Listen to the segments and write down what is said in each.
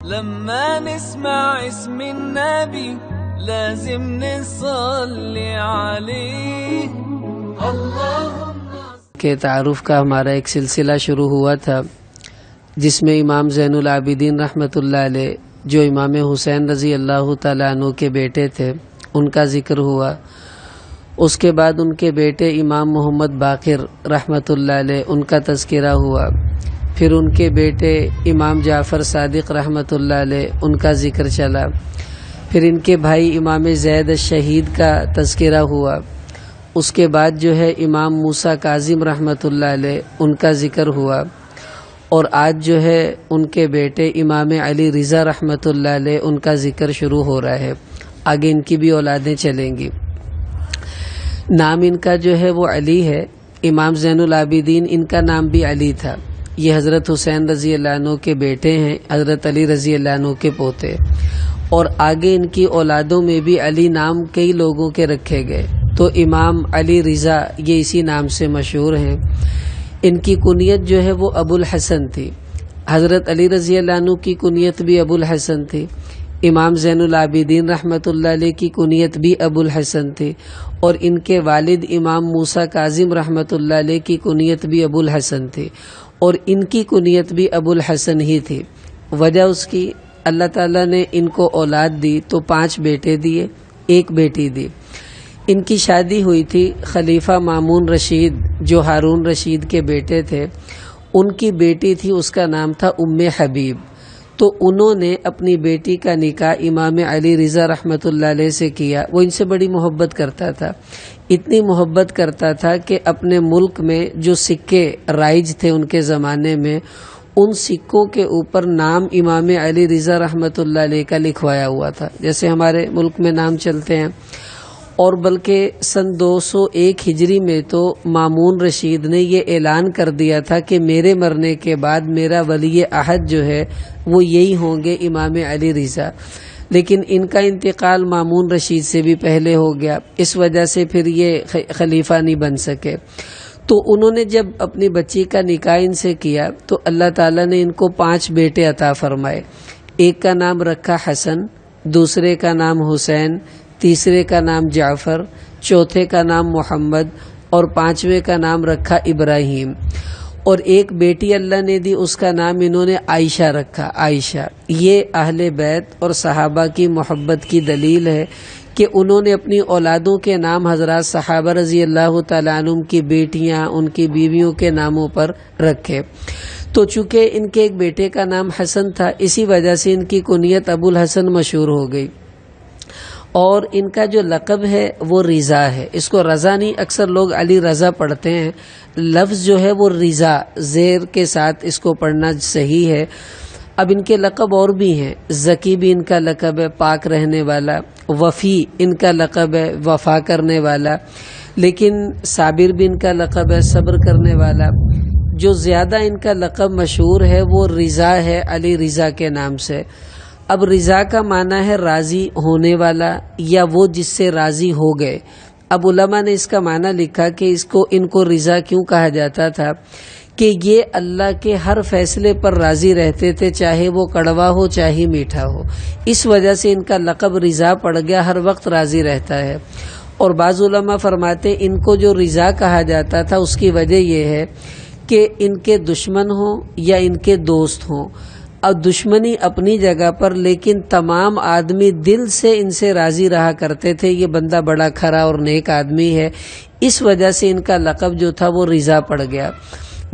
لما نسمع اسم النبي لازم نصلي عليه اللهم کے تعارف کا ہمارا ایک سلسلہ شروع ہوا تھا، جس میں امام زین العابدین رحمۃ اللہ علیہ جو امام حسین رضی اللہ تعالیٰ عنہ کے بیٹے تھے ان کا ذکر ہوا۔ اس کے بعد ان کے بیٹے امام محمد باقر رحمۃ اللہ علیہ ان کا تذکرہ ہوا، پھر ان کے بیٹے امام جعفر صادق رحمۃ اللہ علیہ ان کا ذکر چلا، پھر ان کے بھائی امام زید الشہید کا تذکرہ ہوا، اس کے بعد جو ہے امام موسیٰ کاظم رحمۃ اللہ علیہ ان کا ذکر ہوا، اور آج جو ہے ان کے بیٹے امام علی رضا رحمۃ اللہ علیہ ان کا ذکر شروع ہو رہا ہے۔ آگے ان کی بھی اولادیں چلیں گی۔ نام ان کا جو ہے وہ علی ہے۔ امام زین العابدین ان کا نام بھی علی تھا۔ یہ حضرت حسین رضی اللہ عنہ کے بیٹے ہیں، حضرت علی رضی اللہ عنہ کے پوتے، اور آگے ان کی اولادوں میں بھی علی نام کئی لوگوں کے رکھے گئے، تو امام علی رضا یہ اسی نام سے مشہور ہیں۔ ان کی کنیت جو ہے وہ ابو الحسن تھی۔ حضرت علی رضی اللہ عنہ کی کنیت بھی ابو الحسن تھی، امام زین العابدین رحمۃ اللہ علیہ کی کنیت بھی ابو الحسن تھی، اور ان کے والد امام موسیٰ کاظم رحمۃ اللہ علیہ کی کنیت بھی ابو الحسن تھی، اور ان کی کنیت بھی ابو الحسن ہی تھی۔ وجہ اس کی اللہ تعالیٰ نے ان کو اولاد دی تو 5 بیٹے دیے، 1 بیٹی دی۔ ان کی شادی ہوئی تھی خلیفہ مامون رشید جو ہارون رشید کے بیٹے تھے، ان کی بیٹی تھی، اس کا نام تھا ام حبیب۔ تو انہوں نے اپنی بیٹی کا نکاح امام علی رضا رحمۃ اللہ علیہ سے کیا۔ وہ ان سے بڑی محبت کرتا تھا، اتنی محبت کرتا تھا کہ اپنے ملک میں جو سکے رائج تھے ان کے زمانے میں، ان سکوں کے اوپر نام امام علی رضا رحمۃ اللہ علیہ کا لکھوایا ہوا تھا، جیسے ہمارے ملک میں نام چلتے ہیں۔ اور بلکہ سن 201 ہجری میں تو مامون رشید نے یہ اعلان کر دیا تھا کہ میرے مرنے کے بعد میرا ولی عہد جو ہے وہ یہی ہوں گے، امام علی رضا۔ لیکن ان کا انتقال مامون رشید سے بھی پہلے ہو گیا، اس وجہ سے پھر یہ خلیفہ نہیں بن سکے۔ تو انہوں نے جب اپنی بچی کا نکاح ان سے کیا تو اللہ تعالیٰ نے ان کو 5 بیٹے عطا فرمائے۔ ایک کا نام رکھا حسن، دوسرے کا نام حسین، تیسرے کا نام جعفر، چوتھے کا نام محمد، اور 5ویں کا نام رکھا ابراہیم۔ اور ایک بیٹی اللہ نے دی، اس کا نام انہوں نے عائشہ رکھا، عائشہ۔ یہ اہل بیت اور صحابہ کی محبت کی دلیل ہے کہ انہوں نے اپنی اولادوں کے نام حضرات صحابہ رضی اللہ تعالیٰ عنہم کی بیٹیاں، ان کی بیویوں کے ناموں پر رکھے۔ تو چونکہ ان کے ایک بیٹے کا نام حسن تھا، اسی وجہ سے ان کی کنیت ابو الحسن مشہور ہو گئی۔ اور ان کا جو لقب ہے وہ رضا ہے، اس کو رضا نہیں، اکثر لوگ علی رضا پڑھتے ہیں، لفظ جو ہے وہ رضا زیر کے ساتھ اس کو پڑھنا صحیح ہے۔ اب ان کے لقب اور بھی ہیں، ذکی بھی ان کا لقب ہے، پاک رہنے والا، وفی ان کا لقب ہے، وفا کرنے والا، لیکن صابر بھی ان کا لقب ہے، صبر کرنے والا۔ جو زیادہ ان کا لقب مشہور ہے وہ رضا ہے، علی رضا کے نام سے۔ اب رضا کا معنی ہے راضی ہونے والا، یا وہ جس سے راضی ہو گئے۔ اب علماء نے اس کا معنی لکھا کہ ان کو رضا کیوں کہا جاتا تھا، کہ یہ اللہ کے ہر فیصلے پر راضی رہتے تھے، چاہے وہ کڑوا ہو چاہے میٹھا ہو، اس وجہ سے ان کا لقب رضا پڑ گیا، ہر وقت راضی رہتا ہے۔ اور بعض علماء فرماتے ان کو جو رضا کہا جاتا تھا اس کی وجہ یہ ہے کہ ان کے دشمن ہوں یا ان کے دوست ہوں، اور دشمنی اپنی جگہ پر، لیکن تمام آدمی دل سے ان سے راضی رہا کرتے تھے، یہ بندہ بڑا کھرا اور نیک آدمی ہے، اس وجہ سے ان کا لقب جو تھا وہ رضا پڑ گیا۔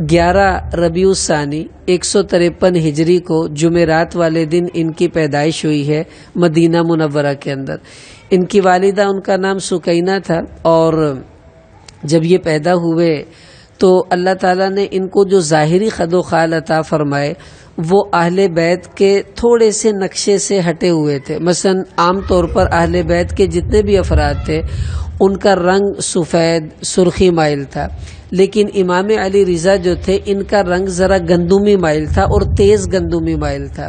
11 ربیع الثانی 153 ہجری کو جمعرات والے دن ان کی پیدائش ہوئی ہے مدینہ منورہ کے اندر۔ ان کی والدہ ان کا نام سکینہ تھا، اور جب یہ پیدا ہوئے تو اللہ تعالیٰ نے ان کو جو ظاہری خد و خال عطا فرمائے وہ اہل بیت کے تھوڑے سے نقشے سے ہٹے ہوئے تھے۔ مثلا عام طور پر اہل بیت کے جتنے بھی افراد تھے ان کا رنگ سفید سرخی مائل تھا، لیکن امام علی رضا جو تھے ان کا رنگ ذرا گندمی مائل تھا، اور تیز گندمی مائل تھا۔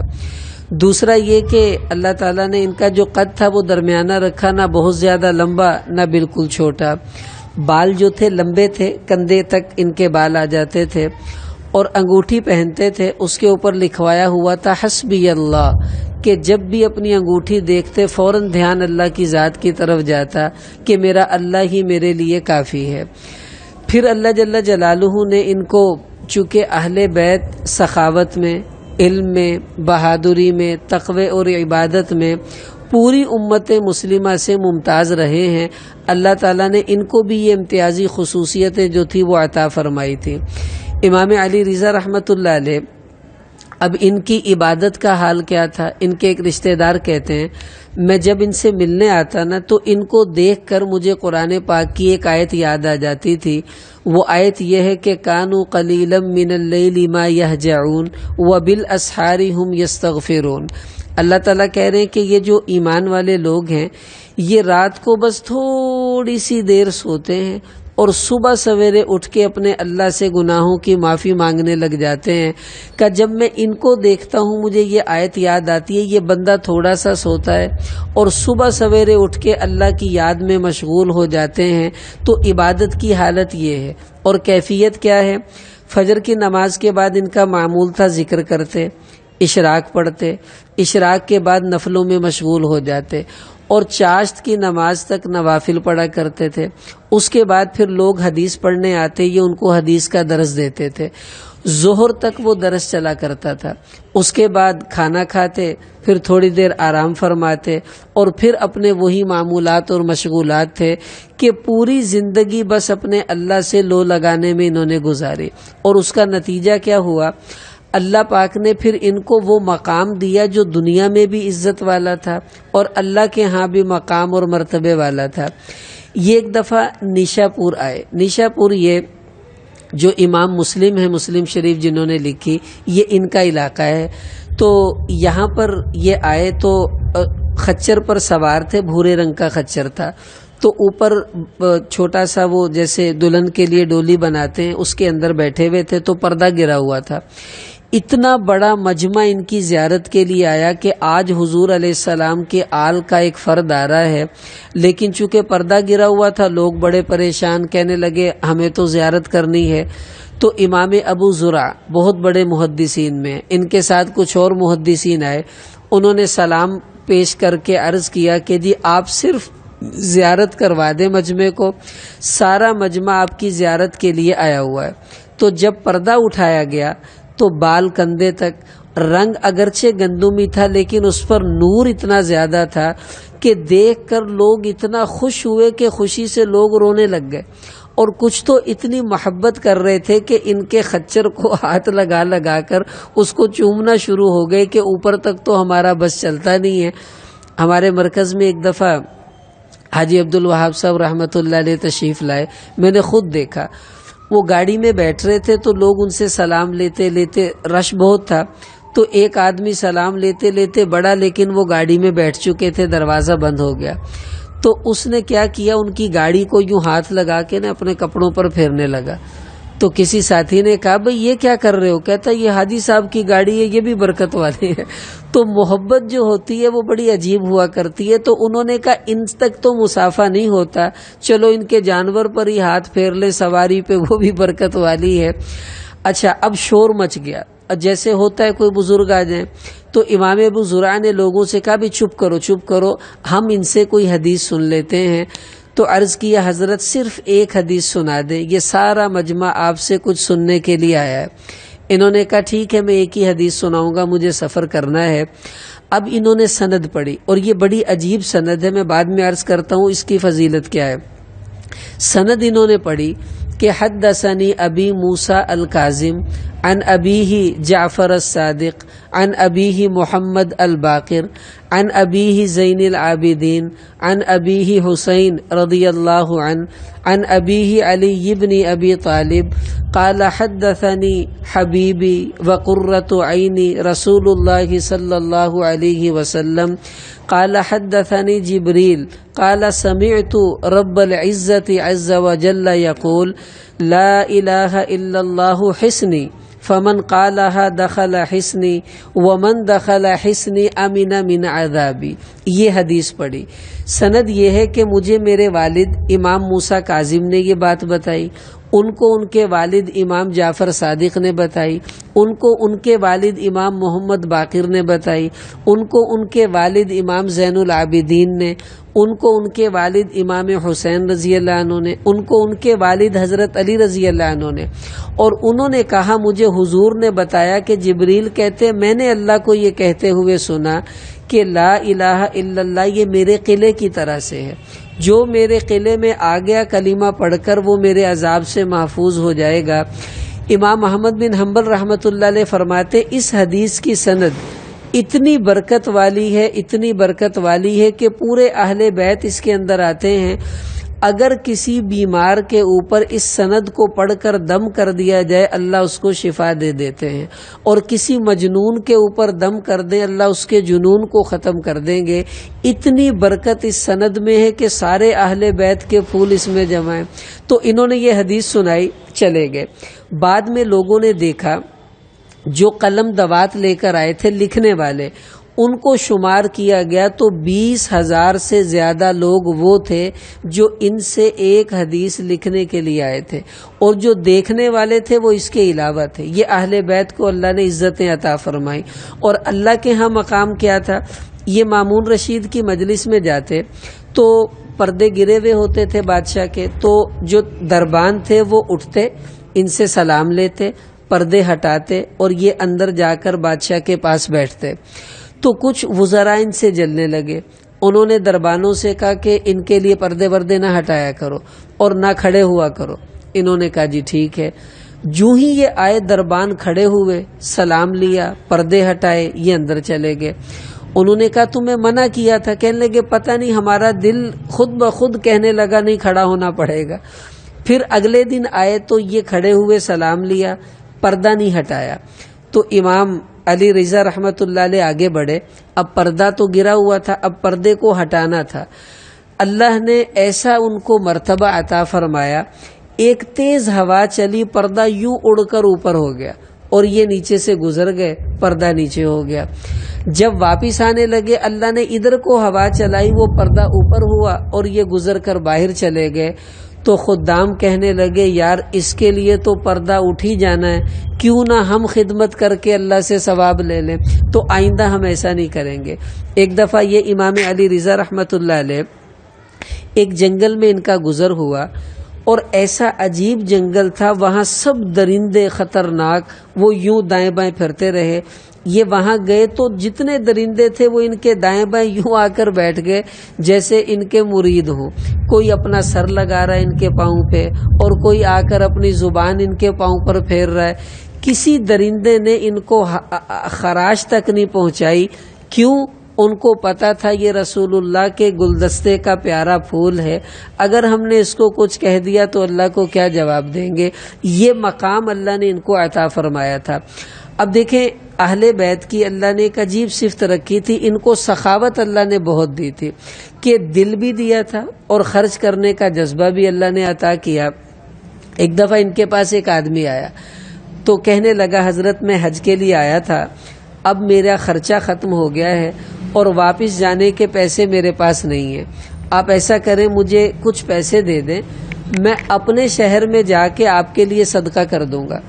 دوسرا یہ کہ اللہ تعالیٰ نے ان کا جو قد تھا وہ درمیانہ رکھا، نہ بہت زیادہ لمبا نہ بالکل چھوٹا۔ بال جو تھے لمبے تھے، کندھے تک ان کے بال آ جاتے تھے، اور انگوٹھی پہنتے تھے، اس کے اوپر لکھوایا ہوا تھا حسبی اللہ، کہ جب بھی اپنی انگوٹھی دیکھتے فوراً دھیان اللہ کی ذات کی طرف جاتا کہ میرا اللہ ہی میرے لیے کافی ہے۔ پھر اللہ جل جلالہ نے ان کو چونکہ اہل بیت سخاوت میں، علم میں، بہادری میں، تقوی اور عبادت میں پوری امت مسلمہ سے ممتاز رہے ہیں، اللہ تعالیٰ نے ان کو بھی یہ امتیازی خصوصیتیں جو تھی وہ عطا فرمائی تھی۔ امام علی رضا رحمۃ اللہ علیہ، اب ان کی عبادت کا حال کیا تھا؟ ان کے ایک رشتہ دار کہتے ہیں میں جب ان سے ملنے آتا نا تو ان کو دیکھ کر مجھے قرآن پاک کی ایک آیت یاد آ جاتی تھی۔ وہ آیت یہ ہے کہ کانوا قلیلا من اللیل ما یہجعون وبالاسحار ہم یستغفرون۔ اللہ تعالیٰ کہہ رہے ہیں کہ یہ جو ایمان والے لوگ ہیں یہ رات کو بس تھوڑی سی دیر سوتے ہیں اور صبح سویرے اٹھ کے اپنے اللہ سے گناہوں کی معافی مانگنے لگ جاتے ہیں۔ کہ جب میں ان کو دیکھتا ہوں مجھے یہ آیت یاد آتی ہے، یہ بندہ تھوڑا سا سوتا ہے اور صبح سویرے اٹھ کے اللہ کی یاد میں مشغول ہو جاتے ہیں، تو عبادت کی حالت یہ ہے۔ اور کیفیت کیا ہے؟ فجر کی نماز کے بعد ان کا معمول تھا ذکر کرتے، اشراق پڑھتے، اشراق کے بعد نفلوں میں مشغول ہو جاتے، اور چاشت کی نماز تک نوافل پڑھا کرتے تھے۔ اس کے بعد پھر لوگ حدیث پڑھنے آتے، یہ ان کو حدیث کا درس دیتے تھے، ظہر تک وہ درس چلا کرتا تھا۔ اس کے بعد کھانا کھاتے، پھر تھوڑی دیر آرام فرماتے، اور پھر اپنے وہی معمولات اور مشغولات تھے کہ پوری زندگی بس اپنے اللہ سے لو لگانے میں انہوں نے گزاری۔ اور اس کا نتیجہ کیا ہوا؟ اللہ پاک نے پھر ان کو وہ مقام دیا جو دنیا میں بھی عزت والا تھا اور اللہ کے ہاں بھی مقام اور مرتبے والا تھا۔ یہ ایک دفعہ نیشا پور آئے۔ نیشا پور یہ جو امام مسلم ہے، مسلم شریف جنہوں نے لکھی، یہ ان کا علاقہ ہے۔ تو یہاں پر یہ آئے تو خچر پر سوار تھے، بھورے رنگ کا خچر تھا، تو اوپر چھوٹا سا وہ جیسے دلہن کے لیے ڈولی بناتے ہیں اس کے اندر بیٹھے ہوئے تھے، تو پردہ گرا ہوا تھا۔ اتنا بڑا مجمع ان کی زیارت کے لیے آیا کہ آج حضور علیہ السلام کے آل کا ایک فرد آ رہا ہے، لیکن چونکہ پردہ گرا ہوا تھا لوگ بڑے پریشان، کہنے لگے ہمیں تو زیارت کرنی ہے۔ تو امام ابو زرع بہت بڑے محدثین میں، ان کے ساتھ کچھ اور محدثین آئے، انہوں نے سلام پیش کر کے عرض کیا کہ جی آپ صرف زیارت کروا دیں مجمع کو، سارا مجمع آپ کی زیارت کے لیے آیا ہوا ہے۔ تو جب پردہ اٹھایا گیا تو بال کندھے تک، رنگ اگرچہ گندمی تھا لیکن اس پر نور اتنا زیادہ تھا کہ دیکھ کر لوگ اتنا خوش ہوئے کہ خوشی سے لوگ رونے لگ گئے، اور کچھ تو اتنی محبت کر رہے تھے کہ ان کے خچر کو ہاتھ لگا لگا کر اس کو چومنا شروع ہو گئے کہ اوپر تک تو ہمارا بس چلتا نہیں ہے۔ ہمارے مرکز میں ایک دفعہ حاجی عبد الوہاب صاحب رحمۃ اللہ علیہ تشریف لائے، میں نے خود دیکھا، وہ گاڑی میں بیٹھ رہے تھے تو لوگ ان سے سلام لیتے لیتے، رش بہت تھا، تو ایک آدمی سلام لیتے لیتے بڑا، لیکن وہ گاڑی میں بیٹھ چکے تھے، دروازہ بند ہو گیا، تو اس نے کیا کیا، ان کی گاڑی کو یوں ہاتھ لگا کے نا اپنے کپڑوں پر پھیرنے لگا۔ تو کسی ساتھی نے کہا بھئی یہ کیا کر رہے ہو؟ کہتا یہ حاجی صاحب کی گاڑی ہے، یہ بھی برکت والی ہے۔ تو محبت جو ہوتی ہے وہ بڑی عجیب ہوا کرتی ہے۔ تو انہوں نے کہا ان تک تو مسافہ نہیں ہوتا، چلو ان کے جانور پر ہی ہاتھ پھیر لے، سواری پہ، وہ بھی برکت والی ہے۔ اچھا، اب شور مچ گیا، جیسے ہوتا ہے کوئی بزرگ آ جائیں، تو امام ابو زرع نے لوگوں سے کہا بھی چپ کرو چپ کرو، ہم ان سے کوئی حدیث سن لیتے ہیں۔ تو عرض کیا حضرت صرف ایک حدیث سنا دیں، یہ سارا مجمع آپ سے کچھ سننے کے لیے آیا ہے۔ انہوں نے کہا ٹھیک ہے میں ایک ہی حدیث سناؤں گا، مجھے سفر کرنا ہے۔ اب انہوں نے سند پڑھی، اور یہ بڑی عجیب سند ہے، میں بعد میں عرض کرتا ہوں اس کی فضیلت کیا ہے۔ سند انہوں نے پڑھی کہ حدثنی ابی موسیٰ الکاظم عن ابیہ جعفر الصادق عن ابیہ محمد الباقر عن ابیہ زین العابدین عن ابیہ حسین رضی اللہ عنہ عن ابیہ علی بن ابی طالب قال حدثنی حبیبی وقرۃ عینی رسول اللہ صلی اللہ علیہ وسلم قال حدثني جبريل قال سمعت رب العزة عز وجل يقول لا إله إلا الله حسني فمن قالها دخل حسني ومن دخل حسني امن من عذابي۔ یہ حدیث پڑھی۔ سند یہ ہے کہ مجھے میرے والد امام موسیٰ کاظم نے یہ بات بتائی، ان کو ان کے والد امام جعفر صادق نے بتائی، ان کو ان کے والد امام محمد باقر نے بتائی، ان کو ان کے والد امام زین العابدین نے، ان کو ان کے والد امام حسین رضی اللہ عنہ نے، ان کو ان کے والد حضرت علی رضی اللہ عنہ نے، اور انہوں نے کہا مجھے حضور نے بتایا کہ جبریل کہتے میں نے اللہ کو یہ کہتے ہوئے سنا کہ لا الہ الا اللہ یہ میرے قلعے کی طرح سے ہے، جو میرے قلعے میں آ گیا کلمہ پڑھ کر وہ میرے عذاب سے محفوظ ہو جائے گا۔ امام احمد بن حنبل رحمۃ اللہ علیہ فرماتے اس حدیث کی سند اتنی برکت والی ہے، اتنی برکت والی ہے کہ پورے اہل بیت اس کے اندر آتے ہیں۔ اگر کسی بیمار کے اوپر اس سند کو پڑھ کر دم کر دیا جائے اللہ اس کو شفا دے دیتے ہیں، اور کسی مجنون کے اوپر دم کر دیں اللہ اس کے جنون کو ختم کر دیں گے۔ اتنی برکت اس سند میں ہے کہ سارے اہل بیت کے پھول اس میں جمع ہیں۔ تو انہوں نے یہ حدیث سنائی، چلے گئے۔ بعد میں لوگوں نے دیکھا جو قلم دوات لے کر آئے تھے لکھنے والے، ان کو شمار کیا گیا تو 20,000 سے زیادہ لوگ وہ تھے جو ان سے ایک حدیث لکھنے کے لیے آئے تھے، اور جو دیکھنے والے تھے وہ اس کے علاوہ تھے۔ یہ اہل بیت کو اللہ نے عزتیں عطا فرمائی۔ اور اللہ کے ہاں مقام کیا تھا، یہ مامون رشید کی مجلس میں جاتے تو پردے گرے ہوئے ہوتے تھے بادشاہ کے، تو جو دربان تھے وہ اٹھتے، ان سے سلام لیتے، پردے ہٹاتے، اور یہ اندر جا کر بادشاہ کے پاس بیٹھتے۔ تو کچھ وزراء ان سے جلنے لگے، انہوں نے دربانوں سے کہا کہ ان کے لیے پردے وردے نہ ہٹایا کرو اور نہ کھڑے ہوا کرو۔ انہوں نے کہا جی ٹھیک ہے۔ جو ہی یہ آئے دربان کھڑے ہوئے، سلام لیا، پردے ہٹائے، یہ اندر چلے گئے۔ انہوں نے کہا تمہیں منع کیا تھا، کہنے لگے پتہ نہیں ہمارا دل خود بخود کہنے لگا نہیں کھڑا ہونا پڑے گا۔ پھر اگلے دن آئے تو یہ کھڑے ہوئے، سلام لیا، پردہ نہیں ہٹایا۔ تو امام علی رضا رحمۃ اللہ علیہ آگے بڑھے، اب پردہ تو گرا ہوا تھا، اب پردے کو ہٹانا تھا۔ اللہ نے ایسا ان کو مرتبہ عطا فرمایا، ایک تیز ہوا چلی، پردہ یوں اڑ کر اوپر ہو گیا، اور یہ نیچے سے گزر گئے، پردہ نیچے ہو گیا۔ جب واپس آنے لگے اللہ نے ادھر کو ہوا چلائی، وہ پردہ اوپر ہوا اور یہ گزر کر باہر چلے گئے۔ تو خدام کہنے لگے یار اس کے لیے تو پردہ اٹھ ہی جانا ہے، کیوں نہ ہم خدمت کر کے اللہ سے ثواب لے لیں، تو آئندہ ہم ایسا نہیں کریں گے۔ ایک دفعہ یہ امام علی رضا رحمۃ اللہ علیہ ایک جنگل میں ان کا گزر ہوا، اور ایسا عجیب جنگل تھا، وہاں سب درندے خطرناک، وہ یوں دائیں بائیں پھرتے رہے۔ یہ وہاں گئے تو جتنے درندے تھے وہ ان کے دائیں بائیں یوں آ کر بیٹھ گئے جیسے ان کے مرید ہوں۔ کوئی اپنا سر لگا رہا ہے ان کے پاؤں پہ، اور کوئی آ کر اپنی زبان ان کے پاؤں پر پھیر رہا ہے۔ کسی درندے نے ان کو خراش تک نہیں پہنچائی، کیوں؟ ان کو پتا تھا یہ رسول اللہ کے گلدستے کا پیارا پھول ہے، اگر ہم نے اس کو کچھ کہہ دیا تو اللہ کو کیا جواب دیں گے۔ یہ مقام اللہ نے ان کو عطا فرمایا تھا۔ اب دیکھیں اہل بیت کی اللہ نے ایک عجیب صفت رکھی تھی، ان کو سخاوت اللہ نے بہت دی تھی، کہ دل بھی دیا تھا اور خرچ کرنے کا جذبہ بھی اللہ نے عطا کیا۔ ایک دفعہ ان کے پاس ایک آدمی آیا تو کہنے لگا حضرت میں حج کے لیے آیا تھا، اب میرا خرچہ ختم ہو گیا ہے اور واپس جانے کے پیسے میرے پاس نہیں ہیں، آپ ایسا کریں مجھے کچھ پیسے دے دیں، میں اپنے شہر میں جا کے آپ کے لیے صدقہ کر دوں گا۔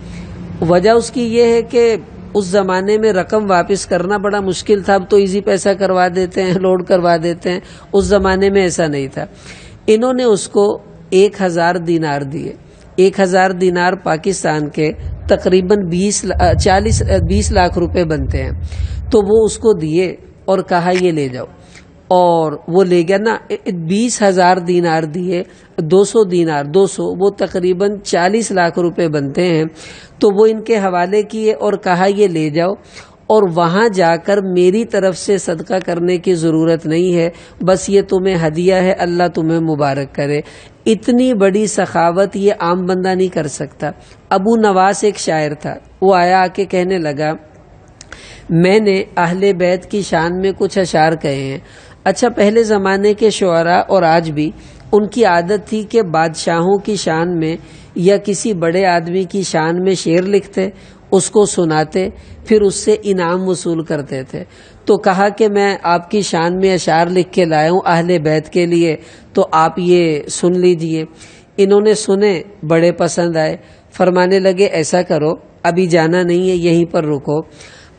وجہ اس کی یہ ہے کہ اس زمانے میں رقم واپس کرنا بڑا مشکل تھا، اب تو ایزی پیسہ کروا دیتے ہیں، لوڈ کروا دیتے ہیں، اس زمانے میں ایسا نہیں تھا۔ انہوں نے اس کو 1000 دینار دیے۔ 1000 دینار پاکستان کے تقریباً 20 لاکھ روپے بنتے ہیں، تو وہ اس کو دیے اور کہا یہ لے جاؤ، اور وہ لے گیا نا۔ 20,000 دینار دیے، 200 دینار 200 وہ تقریباً 40 لاکھ روپے بنتے ہیں، تو وہ ان کے حوالے کیے اور کہا یہ لے جاؤ، اور وہاں جا کر میری طرف سے صدقہ کرنے کی ضرورت نہیں ہے، بس یہ تمہیں ہدیہ ہے، اللہ تمہیں مبارک کرے۔ اتنی بڑی سخاوت یہ عام بندہ نہیں کر سکتا۔ ابو نواس ایک شاعر تھا، وہ آیا آ کے کہنے لگا میں نے اہل بیت کی شان میں کچھ اشعار کہے ہیں۔ اچھا، پہلے زمانے کے شعراء اور آج بھی ان کی عادت تھی کہ بادشاہوں کی شان میں یا کسی بڑے آدمی کی شان میں شعر لکھتے، اس کو سناتے، پھر اس سے انعام وصول کرتے تھے۔ تو کہا کہ میں آپ کی شان میں اشعار لکھ کے لایا ہوں اہل بیت کے لیے، تو آپ یہ سن لیجئے۔ انہوں نے سنے، بڑے پسند آئے، فرمانے لگے ایسا کرو ابھی جانا نہیں ہے، یہیں پر رکو۔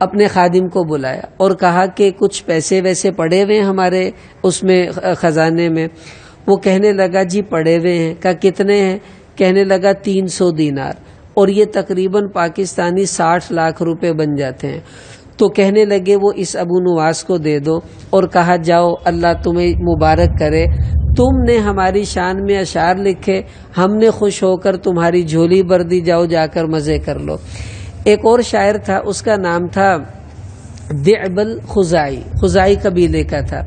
اپنے خادم کو بلایا اور کہا کہ کچھ پیسے ویسے پڑے ہوئے ہیں ہمارے اس میں خزانے میں؟ وہ کہنے لگا جی پڑے ہوئے ہیں۔ کہا کتنے ہیں؟ کہنے لگا 300 دینار، اور یہ تقریباً پاکستانی 60 لاکھ روپے بن جاتے ہیں۔ تو کہنے لگے وہ اس ابو نواس کو دے دو، اور کہا جاؤ اللہ تمہیں مبارک کرے، تم نے ہماری شان میں اشعار لکھے، ہم نے خوش ہو کر تمہاری جھولی بھر دی، جاؤ جا کر مزے کر لو۔ ایک اور شاعر تھا، اس کا نام تھا دعب الخزائی، خزائی قبیلے کا تھا۔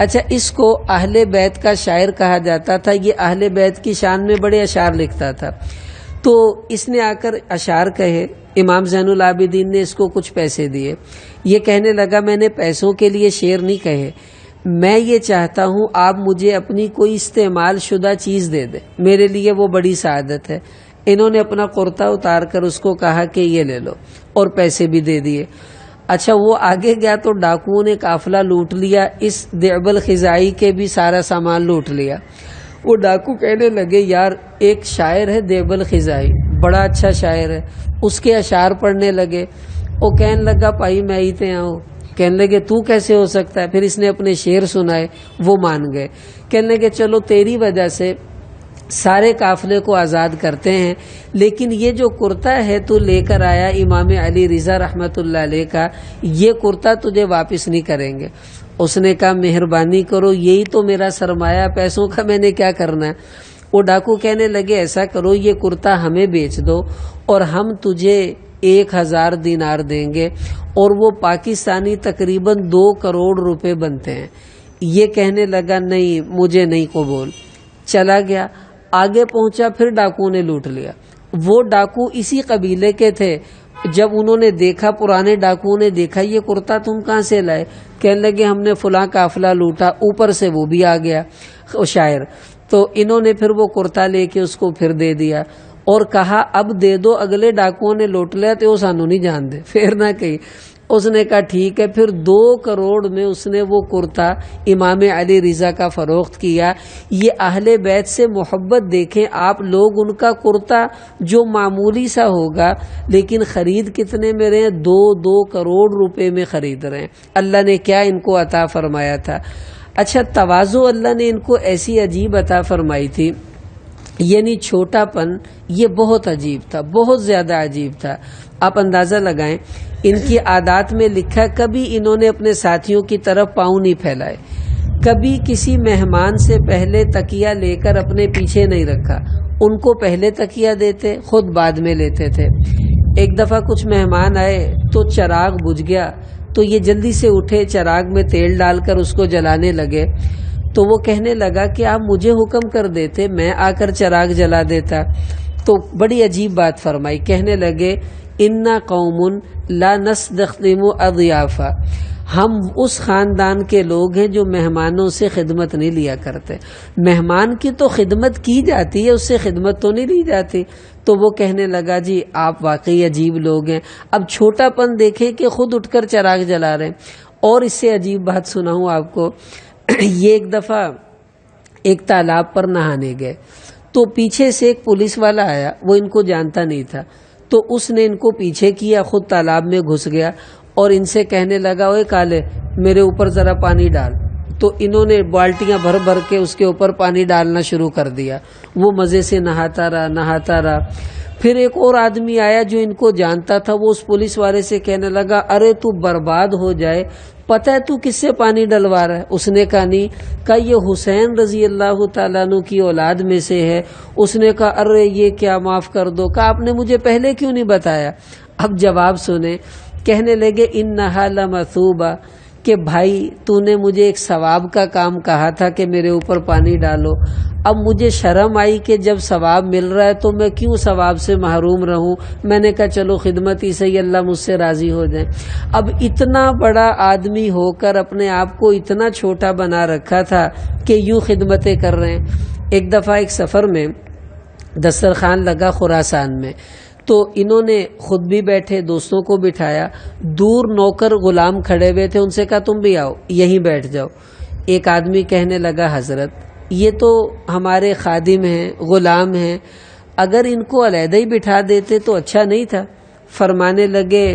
اچھا، اس کو اہل بیت کا شاعر کہا جاتا تھا، یہ اہل بیت کی شان میں بڑے اشعار لکھتا تھا۔ تو اس نے آ کر اشعار کہے، امام زین العابدین نے اس کو کچھ پیسے دیے۔ یہ کہنے لگا میں نے پیسوں کے لیے شعر نہیں کہے، میں یہ چاہتا ہوں آپ مجھے اپنی کوئی استعمال شدہ چیز دے دیں، میرے لیے وہ بڑی سعادت ہے۔ انہوں نے اپنا کرتا اتار کر اس کو کہا کہ یہ لے لو، اور پیسے بھی دے دیے۔ اچھا، وہ آگے گیا تو ڈاکوؤں نے قافلہ لوٹ لیا، اس دعب الخزائی کے بھی سارا سامان لوٹ لیا۔ وہ ڈاکو کہنے لگے یار ایک شاعر ہے دعب الخزائی، بڑا اچھا شاعر ہے، اس کے اشعار پڑھنے لگے۔ وہ کہنے لگا بھائی میں ہی تے آؤں۔ کہنے لگے تو کیسے ہو سکتا ہے؟ پھر اس نے اپنے شعر سنائے، وہ مان گئے۔ کہنے لگے چلو تیری وجہ سے سارے قافلے کو آزاد کرتے ہیں، لیکن یہ جو کرتا ہے تو لے کر آیا امام علی رضا رحمت اللہ علیہ کا، یہ کرتا تجھے واپس نہیں کریں گے۔ اس نے کہا مہربانی کرو، یہی تو میرا سرمایہ، پیسوں کا میں نے کیا کرنا ہے؟ وہ ڈاکو کہنے لگے ایسا کرو یہ کرتا ہمیں بیچ دو اور ہم تجھے 1000 دینار دیں گے، اور وہ پاکستانی تقریباً 2 کروڑ روپے بنتے ہیں۔ یہ کہنے لگا نہیں مجھے نہیں قبول، چلا گیا۔ آگے پہنچا، پھر ڈاکو نے لوٹ لیا۔ وہ ڈاکو اسی قبیلے کے تھے۔ جب انہوں نے دیکھا، پرانے ڈاکوؤں نے دیکھا یہ کرتا تم کہاں سے لائے؟ کہنے لگے ہم نے فلاں قافلہ لوٹا، اوپر سے وہ بھی آ گیا شاعر۔ تو انہوں نے پھر وہ کرتا لے کے اس کو پھر دے دیا اور کہا اب دے دو، اگلے ڈاکوؤں نے لوٹ لیا تو وہ سانو نہیں جان دے، پھر نہ کہیں۔ اس نے کہا ٹھیک ہے، پھر 2 کروڑ میں اس نے وہ کرتا امام علی رضا کا فروخت کیا۔ یہ اہل بیت سے محبت دیکھیں آپ لوگ، ان کا کرتا جو معمولی سا ہوگا لیکن خرید کتنے میں رہے ہیں؟ 2 کروڑ روپے میں خرید رہے ہیں۔ اللہ نے کیا ان کو عطا فرمایا تھا؟ اچھا، تواضع اللہ نے ان کو ایسی عجیب عطا فرمائی تھی، یعنی چھوٹا پن، یہ بہت عجیب تھا، بہت زیادہ عجیب تھا۔ آپ اندازہ لگائیں، ان کی عادات میں لکھا کبھی انہوں نے اپنے ساتھیوں کی طرف پاؤں نہیں پھیلائے، کبھی کسی مہمان سے پہلے تکیہ لے کر اپنے پیچھے نہیں رکھا، ان کو پہلے تکیہ دیتے، خود بعد میں لیتے تھے۔ ایک دفعہ کچھ مہمان آئے تو چراغ بجھ گیا، تو یہ جلدی سے اٹھے، چراغ میں تیل ڈال کر اس کو جلانے لگے۔ تو وہ کہنے لگا کہ آپ مجھے حکم کر دیتے، میں آ کر چراغ جلا دیتا۔ تو بڑی عجیب بات فرمائی، کہنے لگے انا قوم لا نستخدم اضیافا، ہم اس خاندان کے لوگ ہیں جو مہمانوں سے خدمت نہیں لیا کرتے۔ مہمان کی تو خدمت کی جاتی ہے، اس سے خدمت تو نہیں لی جاتی۔ تو وہ کہنے لگا جی آپ واقعی عجیب لوگ ہیں۔ اب چھوٹا پن دیکھیں کہ خود اٹھ کر چراغ جلا رہے ہیں۔ اور اس سے عجیب بات سناؤں آپ کو، یہ ایک دفعہ ایک تالاب پر نہانے گئے تو پیچھے سے ایک پولیس والا آیا، وہ ان کو جانتا نہیں تھا، تو اس نے ان کو پیچھے کیا، خود تالاب میں گھس گیا اور ان سے کہنے لگا اوے کالے میرے اوپر ذرا پانی ڈال۔ تو انہوں نے بالٹیاں بھر بھر کے اس کے اوپر پانی ڈالنا شروع کر دیا۔ وہ مزے سے نہاتا رہا۔ پھر ایک اور آدمی آیا جو ان کو جانتا تھا، وہ اس پولیس والے سے کہنے لگا ارے تو برباد ہو جائے، پتہ ہے تو کس سے پانی ڈلوا رہا ہے؟ اس نے کہا نہیں۔ کہا یہ حسین رضی اللہ تعالیٰ عنہ کی اولاد میں سے ہے۔ اس نے کہا ارے یہ کیا، معاف کر دو۔ کہا آپ نے مجھے پہلے کیوں نہیں بتایا؟ اب جواب سنیں، کہنے لگے انہا لمثوبہ، کہ بھائی تو نے مجھے ایک ثواب کا کام کہا تھا کہ میرے اوپر پانی ڈالو، اب مجھے شرم آئی کہ جب ثواب مل رہا ہے تو میں کیوں ثواب سے محروم رہوں، میں نے کہا چلو خدمت ہی صحیح، اللہ مجھ سے راضی ہو جائے۔ اب اتنا بڑا آدمی ہو کر اپنے آپ کو اتنا چھوٹا بنا رکھا تھا کہ یوں خدمتیں کر رہے ہیں۔ ایک دفعہ ایک سفر میں دسترخوان لگا خراسان میں، تو انہوں نے خود بھی بیٹھے، دوستوں کو بٹھایا، دور نوکر غلام کھڑے ہوئے تھے، ان سے کہا تم بھی آؤ یہیں بیٹھ جاؤ۔ ایک آدمی کہنے لگا حضرت یہ تو ہمارے خادم ہیں، غلام ہیں، اگر ان کو علیحدہ ہی بٹھا دیتے تو اچھا نہیں تھا۔ فرمانے لگے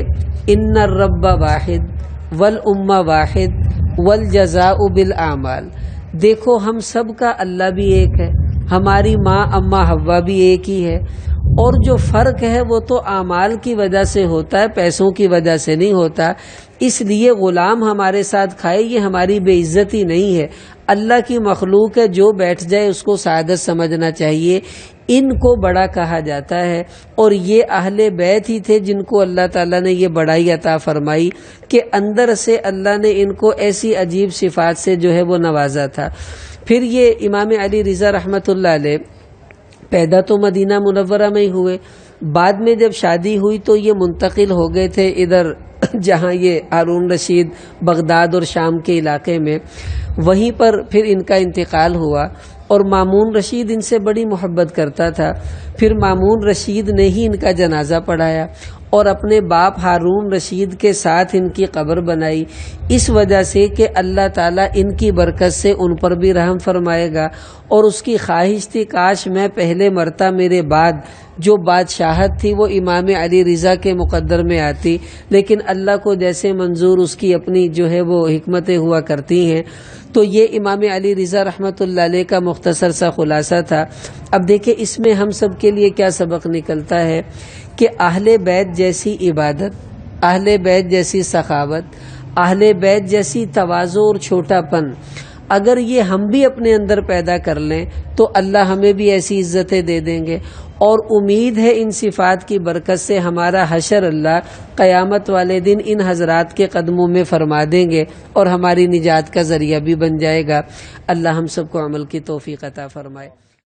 ان الرب واحد والامہ واحد والجزاء بالاعمال، دیکھو ہم سب کا اللہ بھی ایک ہے، ہماری ماں اماں حوا بھی ایک ہی ہے، اور جو فرق ہے وہ تو اعمال کی وجہ سے ہوتا ہے، پیسوں کی وجہ سے نہیں ہوتا۔ اس لیے غلام ہمارے ساتھ کھائے یہ ہماری بے عزتی نہیں ہے، اللہ کی مخلوق ہے، جو بیٹھ جائے اس کو سعادت سمجھنا چاہیے۔ ان کو بڑا کہا جاتا ہے، اور یہ اہل بیت ہی تھے جن کو اللہ تعالیٰ نے یہ بڑائی عطا فرمائی کہ اندر سے اللہ نے ان کو ایسی عجیب صفات سے جو ہے وہ نوازا تھا۔ پھر یہ امام علی رضا رحمۃ اللہ علیہ پیدا تو مدینہ منورہ میں ہی ہوئے، بعد میں جب شادی ہوئی تو یہ منتقل ہو گئے تھے ادھر جہاں یہ ہارون رشید بغداد اور شام کے علاقے میں، وہیں پر پھر ان کا انتقال ہوا، اور مامون رشید ان سے بڑی محبت کرتا تھا۔ پھر مامون رشید نے ہی ان کا جنازہ پڑھایا اور اپنے باپ ہارون رشید کے ساتھ ان کی قبر بنائی، اس وجہ سے کہ اللہ تعالیٰ ان کی برکت سے ان پر بھی رحم فرمائے گا، اور اس کی خواہش تھی کاش میں پہلے مرتا میرے بعد جو بادشاہت تھی وہ امام علی رضا کے مقدر میں آتی، لیکن اللہ کو جیسے منظور اس کی اپنی جو ہے وہ حکمتیں ہوا کرتی ہیں۔ تو یہ امام علی رضا رحمۃ اللہ علیہ کا مختصر سا خلاصہ تھا۔ اب دیکھیں اس میں ہم سب کے لیے کیا سبق نکلتا ہے کہ اہل بیت جیسی عبادت، اہل بیت جیسی سخاوت، اہل بیت جیسی تواضع اور چھوٹا پن اگر یہ ہم بھی اپنے اندر پیدا کر لیں تو اللہ ہمیں بھی ایسی عزتیں دے دیں گے، اور امید ہے ان صفات کی برکت سے ہمارا حشر اللہ قیامت والے دن ان حضرات کے قدموں میں فرما دیں گے اور ہماری نجات کا ذریعہ بھی بن جائے گا۔ اللہ ہم سب کو عمل کی توفیق عطا فرمائے۔